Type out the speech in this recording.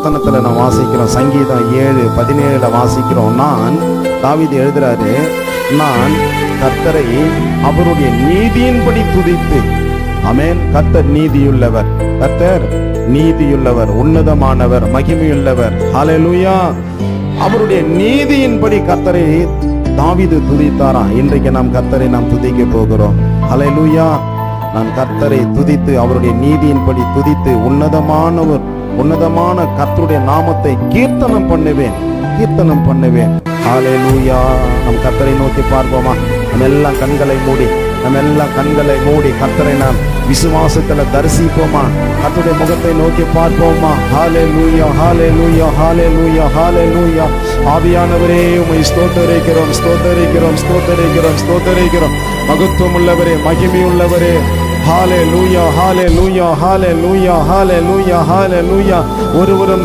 வசனத்துல நான் வாசிக்கிறோம். சங்கீதம் 7:17 வாசிக்கிறோம். தாவீது எழுதுறாரு, நான் கர்த்தரை அவருடைய நீதியின்படி துதித்து. ஆமென். கர்த்தர் நீதியுள்ளவர், கர்த்தர் நீதியுள்ளவர், உன்னதமானவர், மகிமையுள்ளவர். ஹல்லேலூயா. அவருடைய நீதியின்படி கர்த்தரை தாவீது துதித்தாராம். இன்றைக்கு நாம் கர்த்தரை துதிக்க போகிறோம். ஹல்லேலூயா. நான் கர்த்தரை துதித்து அவருடைய நீதியின்படி துதித்து உன்னதமான கர்த்தருடைய நாமத்தை கீர்த்தனம் பண்ணுவேன். ஹல்லேலூயா. நம் கர்த்தரை நோக்கி பார்ப்போமா? நம்ம எல்லாம் கண்களை மூடி கர்த்தரை நாம் விசுவாசத்துல தரிசிப்போமா? கர்த்தருடைய முகத்தை நோக்கி பார்ப்போமா? ஹல்லேலூயா, ஹல்லேலூயா, ஹல்லேலூயா, ஹல்லேலூயா. ஆவியானவரே, உம்மை ஸ்தோத்திரிக்கிறோம். மகத்துவம் உள்ளவரே, மகிமை உள்ளவரே. ஹல்லேலூயா, ஹல்லேலூயா, ஹல்லேலூயா, ஹல்லேலூயா, ஹல்லேலூயா. ஒருவரும்